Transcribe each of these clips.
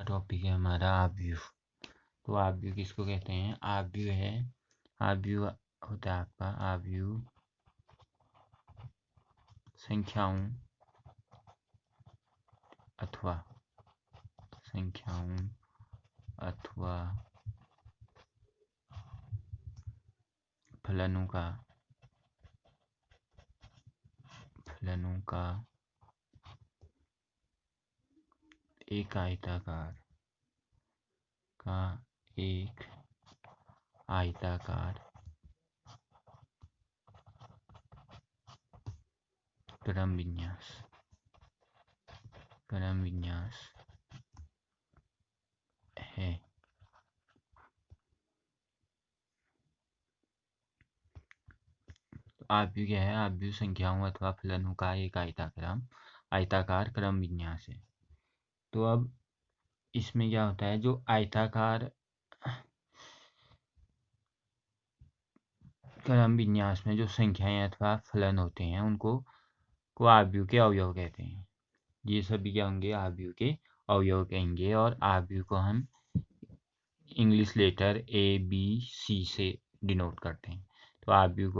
Topic है हमारा आव्यूह। तो आव्यूह किसको कहते हैं? आव्यूह है, आव्यूह होता है आपका आव्यूह संख्याओं अथवा फलनों का एक आयताकार क्रम विन्यास है। आव्यूह क्या है? आव्यूह संख्याओं अथवा फलनों का एक आयताकार क्रम विन्यास है। तो अब इसमें क्या होता है, जो आयताकार क्रम विन्यास में जो संख्याएं अथवा फलन होते हैं उनको आव्यूह के अवयव कहते हैं। ये सभी क्या होंगे? आव्यूह के अवयव कहेंगे। और आव्यूह को हम इंग्लिश लेटर ABC से डिनोट करते हैं। तो आव्यूह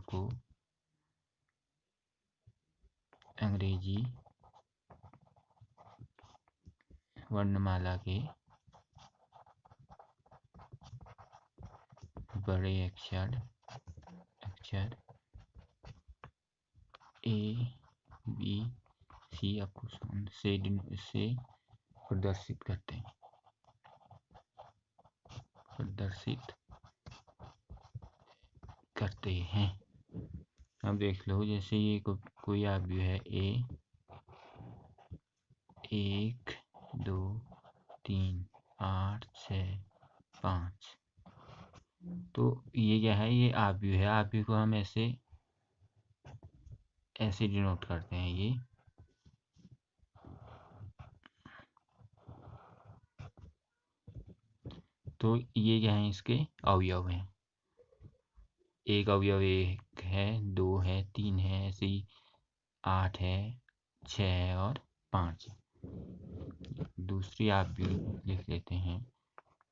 को अंग्रेजी वर्णमाला के बड़े अक्षर ABC से प्रदर्शित करते हैं। अब देख लो, जैसे ये कोई आव्यूह है A 1 2 3 8 6 5। तो ये क्या है? ये आव्यूह है। आव्यूह को हम ऐसे डिनोट करते हैं। ये तो ये क्या है? इसके अवयव हैं। एक अवयव 1 है, 2 है, 3 है, ऐसे ही 8 है, 6 है और 5 है। दूसरी आव्यूह लिख लेते हैं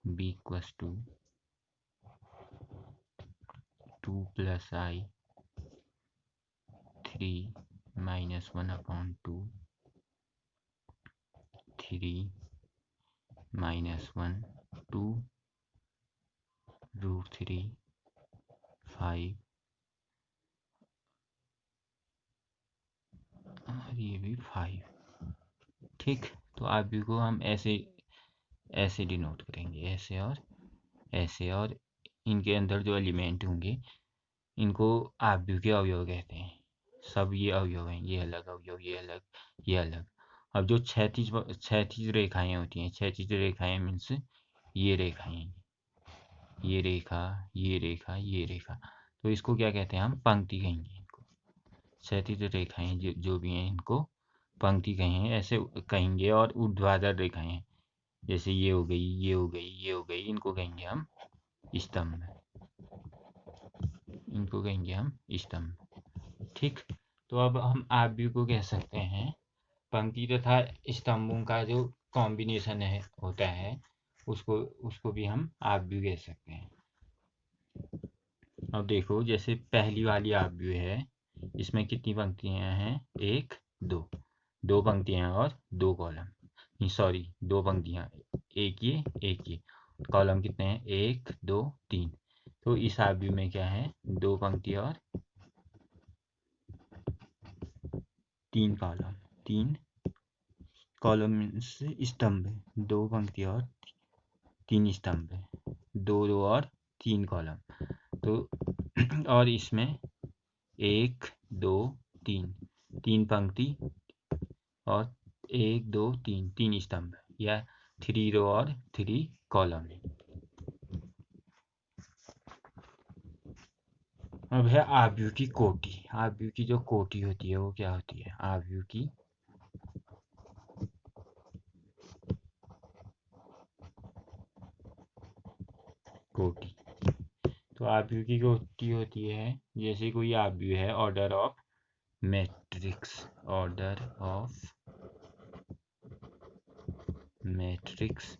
B = 2 + I 3 - 1/2 3 - 1 2 √3 5 और ये भी 5। ठीक। तो आव्यूह को हम ऐसे डिनोट करेंगे, ऐसे और ऐसे। और इनके अंदर जो एलिमेंट होंगे इनको आव्यूह के अवयव कहते हैं। सब ये अवयव हैं, ये अलग अवयव, ये अलग, ये अलग। अब जो क्षैतिज रेखाएं होती हैं, क्षैतिज रेखाएं मीन्स ये रेखाएं, ये रेखा, ये रेखा, ये रेखा, तो इसको क्या कहते हैं? हम पंक्ति कहेंगे इनको। क्षैतिज रेखाएं जो भी हैं इनको पंक्ति कहेंगे, ऐसे कहेंगे। और ऊर्ध्वाधर रेखाएं जैसे ये हो गई, ये हो गई, ये हो गई, इनको कहेंगे हम स्तंभ। ठीक। तो अब हम आव्यूह को कह सकते हैं पंक्ति तथा स्तंभों का जो कॉम्बिनेशन होता है उसको भी हम आव्यूह कह सकते हैं। अब देखो, जैसे पहली वाली आव्यूह है, इसमें कितनी पंक्तियां हैं? 1 2 पंक्तियां और 2 कॉलम। सॉरी, 2 पंक्तियां, एक ये कॉलम कितने हैं? 1 2 3। तो इस आव्यूह में क्या है? 2 पंक्तियां और 3 कॉलम। 3 कॉलम से स्तंभ है, 2 पंक्तियां और 3 स्तंभ है, 2 2 और 3 कॉलम। तो और इसमें 1 2 3 3 पंक्ति और 1 2 3 3 स्तंभ, या 3 रो और 3 कॉलम है। अब है आव्यूह की कोटि। आव्यूह की जो कोटि होती है वो क्या होती है? आव्यूह की कोटि। तो आव्यूह की कोटि होती है, जैसे कोई आव्यूह है order of matrix, order of matrix.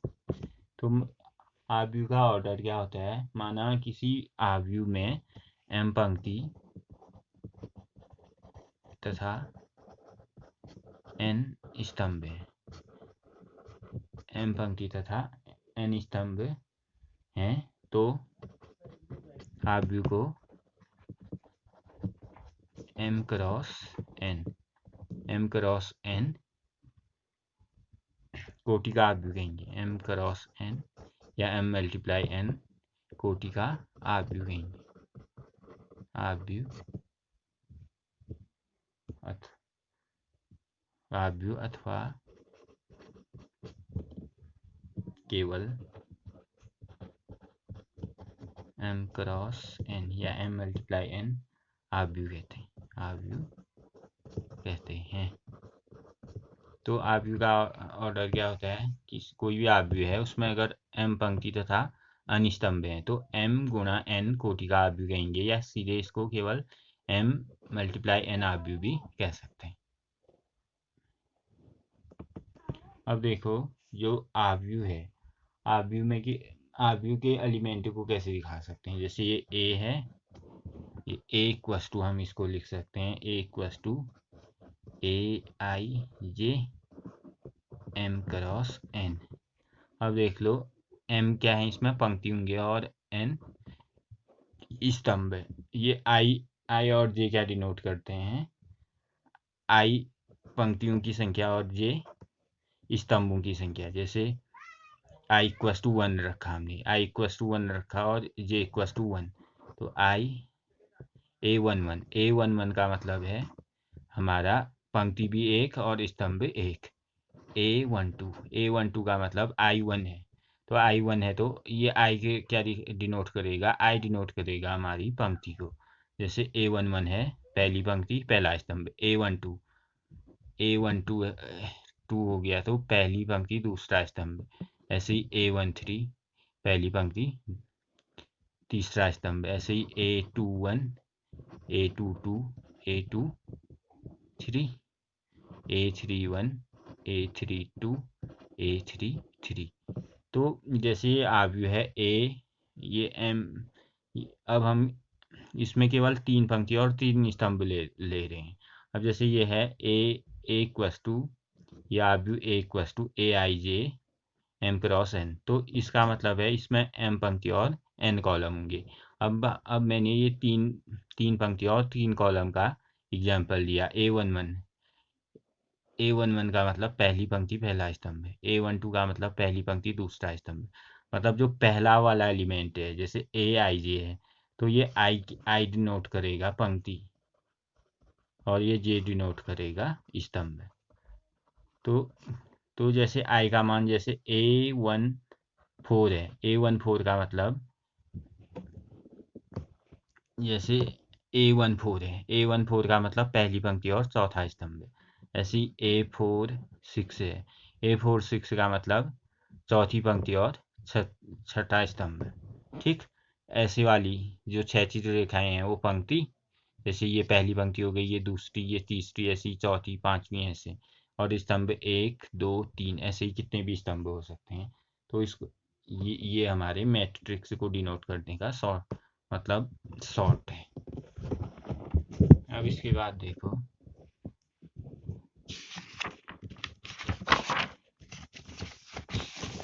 तो आव्यूह का ऑर्डर क्या होता है? माना किसी आव्यूह में m पंक्ति तथा n स्तंभ है, m पंक्ति तथा n स्तंभ हैं, तो आव्यूह को m क्रॉस n कोटि का आव्यूह कहेंगे। m क्रॉस n या m मल्टीप्लाई n कोटि का आव्यूह कहेंगे। आव्यूह अथवा केवल m क्रॉस n या m मल्टीप्लाई n आव्यूह कहते हैं। तो आव्यूह का ऑर्डर क्या होता है कि कोई भी आव्यूह है उसमें अगर m पंक्ति तथा n स्तंभ हैं तो m गुणा n कोटि का आव्यूह कहेंगे, या सीधे इसको केवल m मल्टीप्लाई n आव्यूह भी कह सकते हैं। अब देखो, जो आव्यूह है, आव्यूह के एलिमेंट को कैसे दिखा सकते हैं? जैसे ये a है, ये a इक्वस टू, हम इसको लिख सकते हैं a equals to aij m cross n। अब देख लो, m क्या है, इसमें पंक्ति होंगे और n स्तंभ है। ये i और j क्या डिनोट करते हैं? i पंक्तियों की संख्या और j स्तंभों की संख्या। जैसे i इक्वस टू 1 रखा हमने, i इक्वस टू 1 रखा और j इक्वस टू 1, तो a11 का मतलब है हमारा पंक्ति भी एक और स्तंभ एक। a12 का मतलब i1 है, तो i1 है तो ये i के क्या डिनोट करेगा? i डिनोट करेगा हमारी पंक्ति को। जैसे a11 है पहली पंक्ति पहला स्तंभ, a12 2 हो गया तो पहली पंक्ति दूसरा स्तंभ। ऐसे ही a13 पहली पंक्ति तीसरा स्तंभ। ऐसे ही a21 a22 a23 a31 a32 a33। तो जैसे ये आव्यूह है a, ये m, अब हम इसमें केवल 3 पंक्ति और 3 स्तंभ ले रहे हैं। अब जैसे ये है a इक्वस टू, ये आव्यूह a equals to aij m cross n, तो इसका मतलब है इसमें m पंक्ति और n कॉलम होंगे। अब मैंने ये तीन पंक्ति और 3 कॉलम का एग्जाम्पल लिया। a11 का मतलब पहली पंक्ति पहला स्तंभ है, a12 का मतलब पहली पंक्ति दूसरा स्तंभ। मतलब जो पहला वाला एलिमेंट है, जैसे aij है, तो ये i डिनोट करेगा पंक्ति और ये j डिनोट करेगा स्तंभ। तो जैसे i का मान जैसे a14 है, a14 का मतलब जैसे a14 है, a14 का मतलब पहली पंक्ति और चौथा स्तंभ है। ऐसी a46 है, a46 का मतलब चौथी पंक्ति और छठा स्तंभ। ठीक, ऐसे वाली जो क्षैतिज रेखाएं हैं वो पंक्ति, जैसे ये पहली पंक्ति हो गई, ये दूसरी, ये तीसरी, ऐसी चौथी, पांचवी, ऐसे, और स्तंभ 1 2 3, ऐसे ही कितने भी स्तंभ हो सकते हैं। तो इसको ये हमारे मैट्रिक्स को डिनोट करने का शॉर्ट है। अब इसके बाद देखो,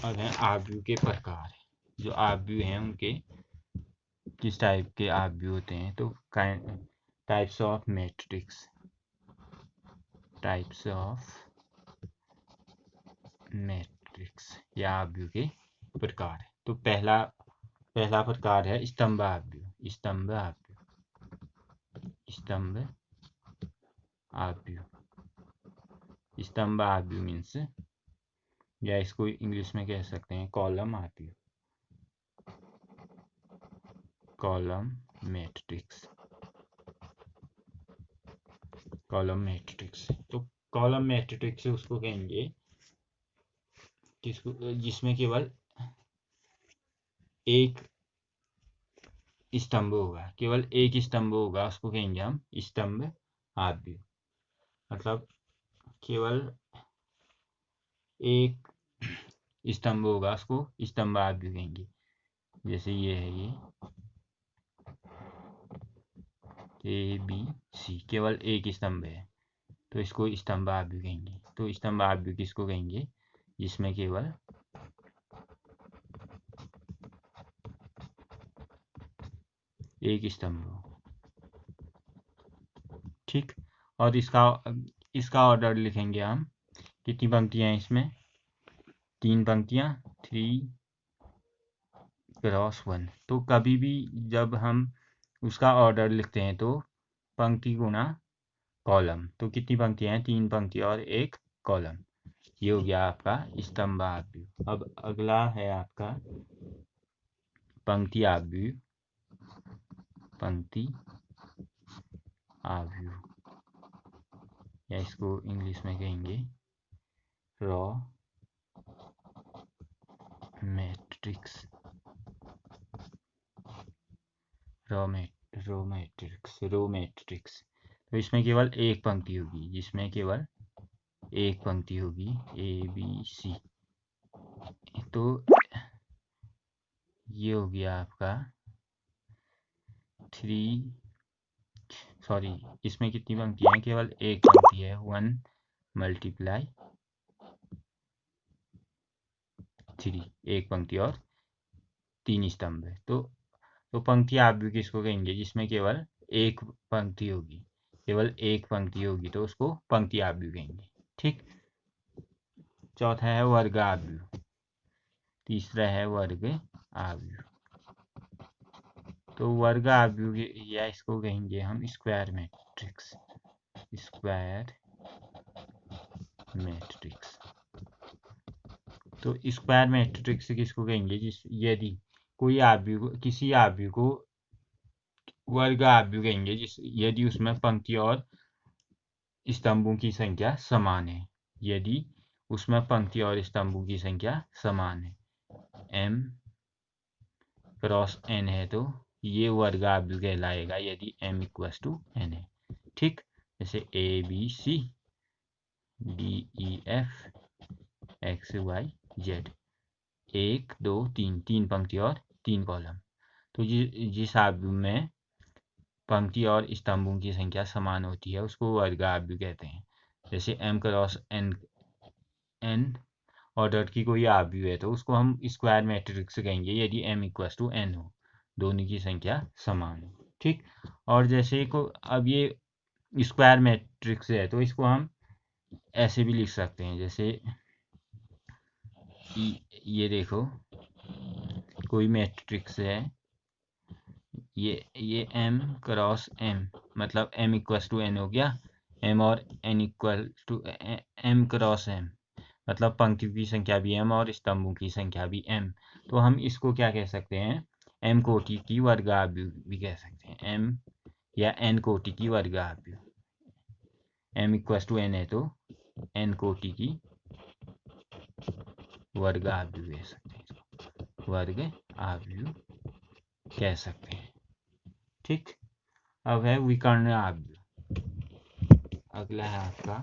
अब हैं आव्यूह के प्रकार। जो आव्यूह हैं उनके किस टाइप के आव्यूह होते हैं? तो टाइप्स ऑफ मैट्रिक्स, या आव्यूह के प्रकार। तो पहला प्रकार है स्तंभ आव्यूह। स्तंभ आव्यूह मीन्स, या इसको इंग्लिश में कह सकते हैं कॉलम आव्यूह, कॉलम मैट्रिक्स। तो कॉलम मैट्रिक्स उसको कहेंगे जिसमें केवल एक स्तंभ होगा, उसको कहेंगे हम स्तंभ आव्यूह। मतलब केवल एक स्तंभ होगा, उसको स्तंभ आव्यूह कहेंगे। जैसे ये है, ये ABC केवल एक स्तंभ है, तो इसको स्तंभ आव्यूह कहेंगे। तो स्तंभ आव्यूह किसको कहेंगे? जिसमें केवल एक स्तंभ हो। ठीक, और इसका ऑर्डर लिखेंगे हम। कितनी पंक्तियां हैं इसमें? 3 पंक्तियां, 3x1। तो कभी भी जब हम उसका ऑर्डर लिखते हैं तो पंक्ति गुणा कॉलम। तो कितनी पंक्तियां हैं? 3 पंक्तियां और 1 कॉलम। ये हो गया आपका स्तंभ आव्यूह। अब अगला है आपका पंक्ति आव्यूह। पंक्ति आव्यूह, या इसको इंग्लिश में कहेंगे रॉ मैट्रिक्स। Row matrix. तो इसमें केवल एक पंक्ति होगी, जिसमें केवल एक पंक्ति होगी ABC। तो ये हो गया आपका इसमें कितनी पंक्तियां हैं? केवल एक पंक्ति है, 1 × 3, एक पंक्ति और 3 स्तंभ है। तो पंक्ति आव्यूह किसको कहेंगे? जिसमें केवल एक पंक्ति होगी, केवल एक पंक्ति होगी, तो उसको पंक्ति आव्यूह कहेंगे। ठीक, चौथा है वर्ग आव्यूह, तीसरा है वर्ग आव्यूह। तो वर्ग आव्यूह या इसको कहेंगे हम स्क्वायर मैट्रिक्स। तो स्क्वायर मैट्रिक्स किसको कहेंगे? यदि कोई आव्यूह, किसी आव्यूह को वर्ग आव्यूह कहेंगे यदि उसमें पंक्ति और स्तंभों की संख्या समान है। यदि उसमें पंक्ति और स्तंभों की संख्या समान है, m क्रॉस n है, तो ये वर्ग आव्यूह कहलाएगा यदि m = n है। ठीक, जैसे ABC DEF XYZ 1 2 3, 3 पंक्ति और 3 कॉलम। तो जिस आव्यूह में पंक्ति और स्तंभों की संख्या समान होती है उसको वर्ग आव्यूह कहते हैं। जैसे m क्रॉस n ऑर्डर की कोई आव्यूह है, तो उसको हम स्क्वायर मैट्रिक्स कहेंगे यदि m = n हो, दोनों की संख्या समान हो। ठीक, और जैसे को अब ये स्क्वायर मैट्रिक्स है, तो इसको हम ऐसे भी लिख सकते हैं। जैसे ये देखो, कोई मैट्रिक्स है, ये m क्रॉस m, मतलब m = n हो गया। m और n m क्रॉस m, मतलब पंक्तियों की संख्या भी m और स्तंभों की संख्या भी m। तो हम इसको क्या कह सकते हैं? m कोटि की वर्ग आव्यूह भी कह सकते हैं, m या n कोटि की वर्ग आव्यूह। m = n है, तो n कोटि की वर्ग आव्यूह कह सकते हैं, वर्ग आव्यूह कह सकते हैं। ठीक, अब है विकर्ण आव्यूह। अगला है आपका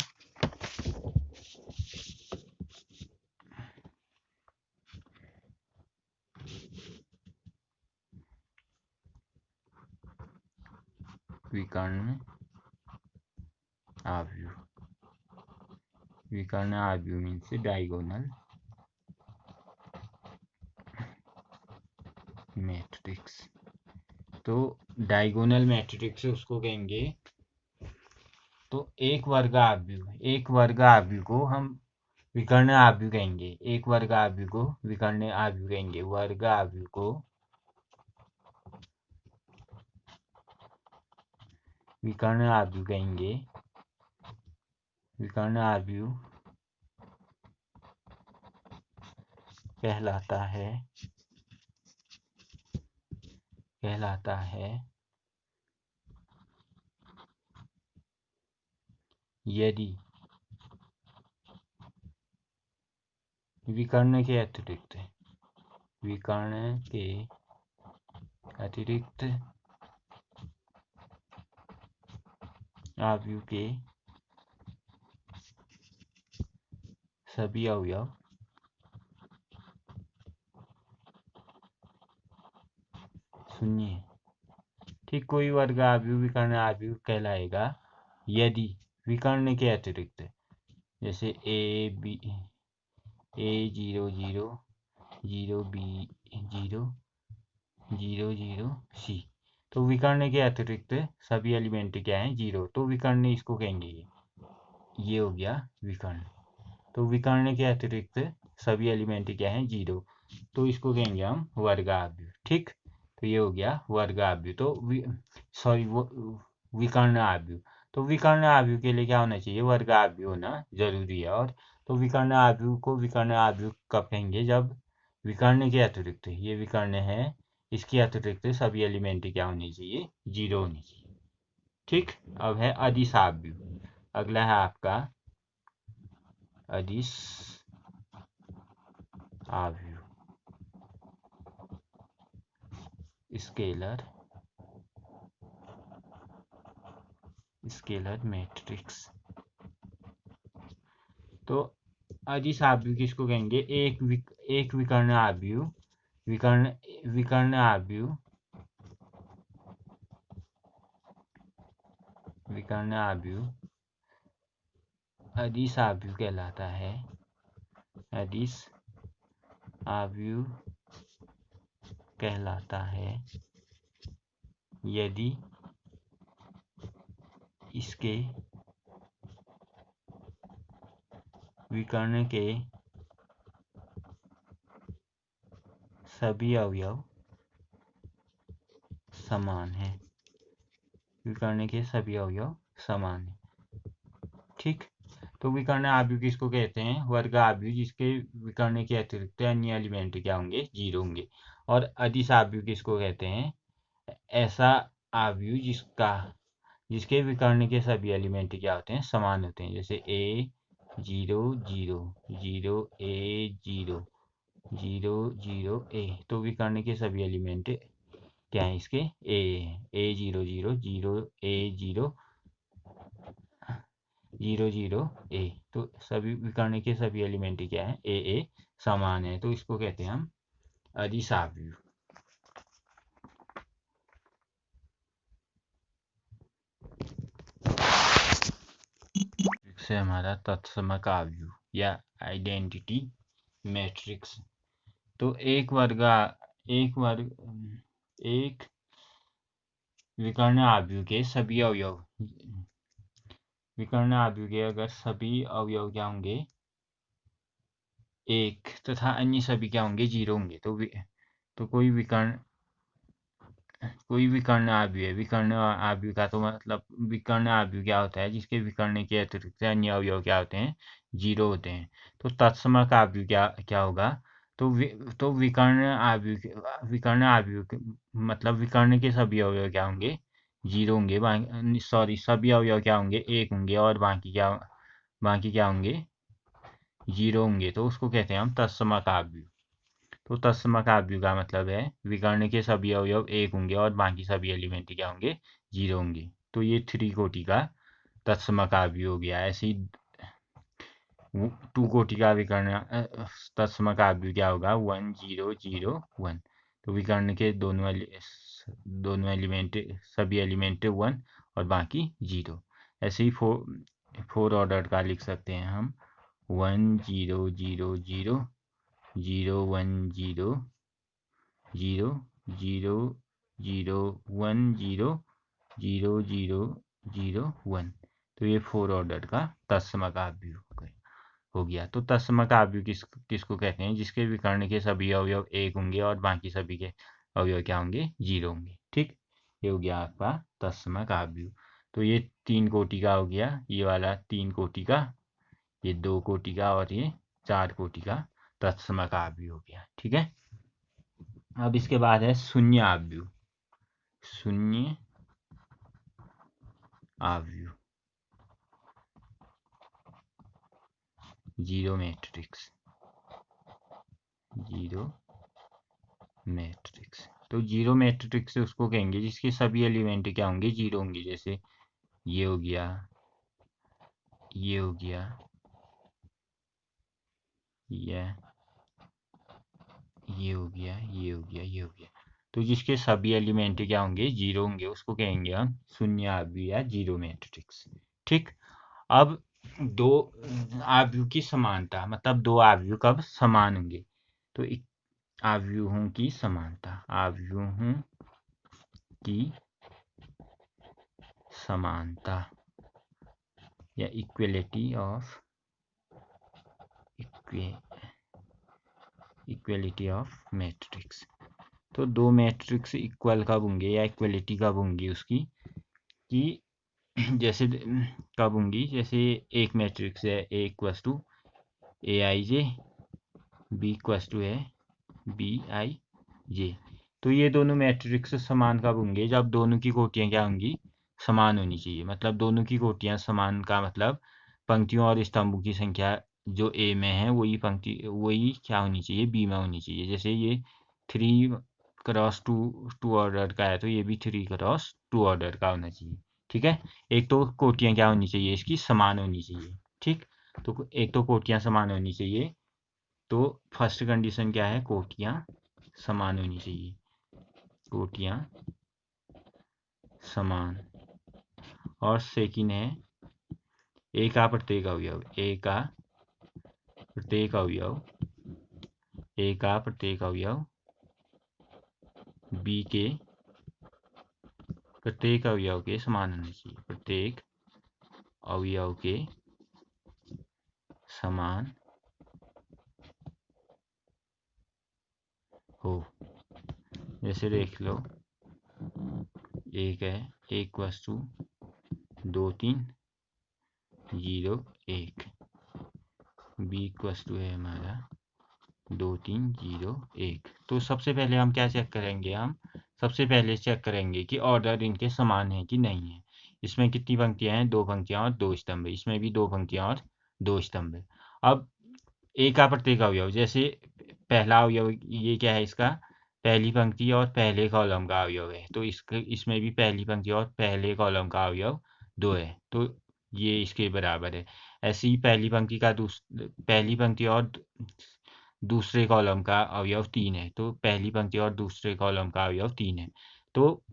विकर्ण आव्यूह। विकर्ण आव्यूह मीन्स डायगोनल मैट्रिक्स। तो डायगोनल मैट्रिक्स उसको कहेंगे, तो एक वर्ग आव्यूह को हम विकर्ण आव्यूह कहेंगे। एक वर्ग आव्यूह को विकर्ण आव्यूह कहेंगे। वर्ग आव्यूह को विकर्ण आव्यूह कहेंगे। विकर्ण आव्यूह कहलाता है यदि विकर्ण के अतिरिक्त आव्यूह के सभी अवयव शून्य है। ठीक, कोई वर्ग आव्यूह विकर्ण आव्यूह कहलाएगा यदि विकर्ण के अतिरिक्त, जैसे A0 0 0 B 0 0 0 C, तो विकर्ण के अतिरिक्त सभी एलिमेंट क्या हैं, 0, तो विकर्ण इसको कहेंगे। ये हो गया विकर्ण। तो विकर्ण के अतिरिक्त सभी एलिमेंट क्या हैं, 0, तो इसको कहेंगे हम वर्ग आव्यूह। ठीक, तो ये हो गया वर्ग आव्यूह। तो विकर्ण आव्यूह। तो विकर्ण आव्यूह के लिए क्या होना चाहिए, वर्ग आव्यूह होना जरूरी है। और तो विकर्ण आव्यूह को विकर्ण आव्यूह कब कहेंगे, जब विकर्ण के अतिरिक्त, ये विकर्ण है, इसके अतिरिक्त सभी एलिमेंट क्या होनी चाहिए, 0 होनी चाहिए। ठीक, अब है अदिश आव्यूह। अगला है आपका अदिश आव्यूह। Scalar matrix. तो अदिश आव्यूह किसको कहेंगे, एक विकर्ण आव्यूह, विकर्ण आव्यूह अदिश आव्यूह कहलाता है। अदिश आव्यूह कहलाता है यदि इसके विकर्ण के सभी अवयव समान हैं। विकर्ण के सभी अवयव समान हैं। ठीक, तो विकर्ण आव्यूह किसको कहते हैं, वर्ग आव्यूह जिसके विकर्ण के अतिरिक्त अन्य एलिमेंट क्या होंगे, 0 होंगे। और अदिश आव्यूह किसको कहते हैं, ऐसा आव्यूह जिसके विकर्ण के सभी एलिमेंट क्या होते हैं, समान होते हैं। जैसे A0 0 0 0 0 A, तो विकर्ण के सभी एलिमेंट क्या है इसके, A0 0 0 तो सभी विकर्ण के सभी एलिमेंट क्या है, A समान है, तो इसको कहते हैं हम अदिश आव्यूह। से हमारा तत्समक आव्यूह या आइडेंटिटी मैट्रिक्स। तो एक विकर्ण आव्यूह के सभी अवयव, विकर्ण आव्यूह के अगर सभी अवयव क्या होंगे, 1 तथा अन्य सभी क्या होंगे, 0 होंगे, तो कोई विकर्ण आव्यूह है। विकर्ण आव्यूह का तो मतलब, विकर्ण आव्यूह क्या होता है, जिसके विकर्ण के अतिरिक्त अन्य अवयव क्या होते हैं, 0 होते हैं। तो तत्समक आव्यूह क्या होगा, तो विकर्ण आव्यूह मतलब विकर्ण के सभी अवयव क्या होंगे, 0 होंगे। सॉरी, सभी अवयव क्या होंगे, 1 होंगे, और बाकी क्या होंगे, 0 होंगे, तो उसको कहते हैं हम तत्समक आव्यूह। तो तत्समक आव्यूह का मतलब है विकर्ण के सभी अवयव 1 होंगे और बाकी सभी एलिमेंट क्या होंगे, 0 होंगे। तो ये 3 कोटि का तत्समक आव्यूह हो गया। ऐसे ही 2 कोटि का विकर्ण तत्समक आव्यूह क्या होगा, 1 0 0 1। तो विकर्ण के दोनों एलिमेंट, सभी एलिमेंट 1 और बाकी 0। ऐसे ही 4 ऑर्डर का लिख सकते हैं हम, 1 0 0 0 0 1 0 0 0 0 1 0 0 0 0 1। तो ये 4 ऑर्डर का तत्समक आव्यूह हो गया। तो तत्समक आव्यूह किसको कहते हैं, जिसके विकर्ण के सभी अवयव 1 होंगे और बाकी सभी के अवयव क्या होंगे, 0 होंगे। ठीक, ये हो गया आपका तत्समक आव्यूह। तो ये 3 कोटि का हो गया, ये वाला 3 कोटि का, ये 2 कोटि का, और ये 4 कोटि का तत्समक आव्यूह हो गया। ठीक है, अब इसके बाद है शून्य आव्यूह। शून्य आव्यूह, 0 मैट्रिक्स। तो 0 मैट्रिक्स उसको कहेंगे जिसके सभी एलिमेंट क्या होंगे, 0 होंगे। जैसे ये हो गया, ये हो गया, ये हो गया, ये हो गया, ये हो गया। तो जिसके सभी एलिमेंट क्या होंगे, जीरो होंगे, उसको कहेंगे हम शून्य आव्यूह या जीरो मैट्रिक्स। ठीक। अब दो आव्यूह की समानता, मतलब दो आव्यूह कब समान होंगे, तो आव्यूहों की समानता, आव्यूहों की समानता या इक्वेलिटी ऑफ मैट्रिक्स। तो दो मैट्रिक्स इक्वल कब होंगे या इक्वलिटी कब होंगी उसकी, कि जैसे कब होंगी, जैसे एक मैट्रिक्स है A equals to a i j, B equals to है बी आई जे। तो ये दोनों मैट्रिक्स समान कब होंगे, जब दोनों की कोटियाँ क्या होंगी, समान होनी चाहिए। मतलब दोनों की कोटियाँ समान का मतलब पंक्तियों और स्तंभों की संख्या जो ए में है वही क्या होनी चाहिए, बी में होनी चाहिए। जैसे ये 3x2 टू ऑर्डर का है, तो ये भी 3x2 ऑर्डर का होना चाहिए। ठीक है। एक तो कोटियाँ क्या होनी चाहिए, इसकी समान होनी चाहिए। ठीक। तो एक तो कोटियाँ समान होनी चाहिए, तो फर्स्ट कंडीशन क्या है, कोटियाँ समान होनी चाहिए, कोटियाँ समान। और सेकंड है ए का प्रत्येक अवयव, ए का प्रत्येक अवयव, ए का प्रत्येक अवयव बी के प्रत्येक अवयव के समान होना चाहिए, प्रत्येक अवयव के समान हो। जैसे देख लो, एक है एक वस्तु 2 3 0 1, बी इक्वस टू है हमारा 2 3 0 1। तो सबसे पहले हम क्या चेक करेंगे, हम सबसे पहले चेक करेंगे कि ऑर्डर इनके समान है कि नहीं है। इसमें कितनी पंक्तियां हैं, 2 पंक्तियां और 2 स्तंभ, इसमें भी 2 पंक्तियां और 2 स्तंभ। अब ए का प्रत्येक अवयव, जैसे पहला अवयव ये क्या है, इसका पहली पंक्ति और पहले कॉलम का अवयव है, तो इसमें भी पहली पंक्ति और पहले कॉलम का अवयव 2 है, तो ये इसके बराबर है। ऐसे ही पहली पंक्ति और दूसरे कॉलम का अवयव 3 है, तो पहली पंक्ति और दूसरे कॉलम का अवयव 3 है। तो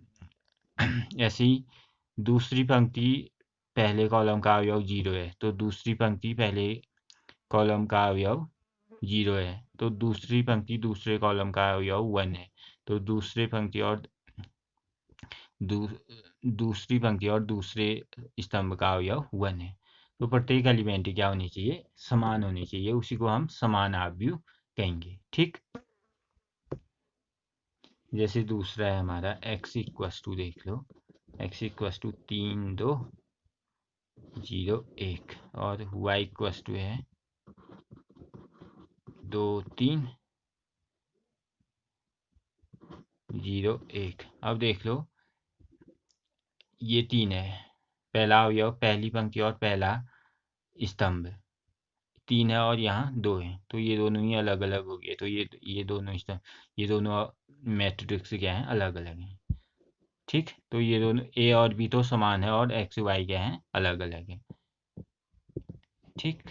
ऐसे ही दूसरी पंक्ति पहले कॉलम का अवयव 0 है, तो दूसरी पंक्ति पहले कॉलम का अवयव 0 है, तो दूसरी पंक्ति दूसरे कॉलम का अवयव 1 है, तो दू, दूसरी पंक्ति और दूसरे स्तंभ का अवयव 1 है। तो प्रत्येक एलिमेंट क्या होनी चाहिए, समान होनी चाहिए, उसी को हम समान आव्यूह कहेंगे। ठीक। जैसे दूसरा है हमारा x इक्वस टू, देख लो x इक्वस टू 3 2 0 1 और y इक्वस टू है 2 3 0 1। अब देख लो, ये 3 है, पहला अवयव पहली पंक्ति और पहला स्तंभ 3 है, और यहाँ 2 है, तो ये दोनों ही अलग अलग हो गए। तो ये दोनों स्तंभ, ये दोनों मैट्रिक्स क्या हैं, अलग अलग हैं। ठीक। तो ये दोनों ए और बी तो समान है, और एक्स वाई क्या हैं, अलग अलग है। ठीक।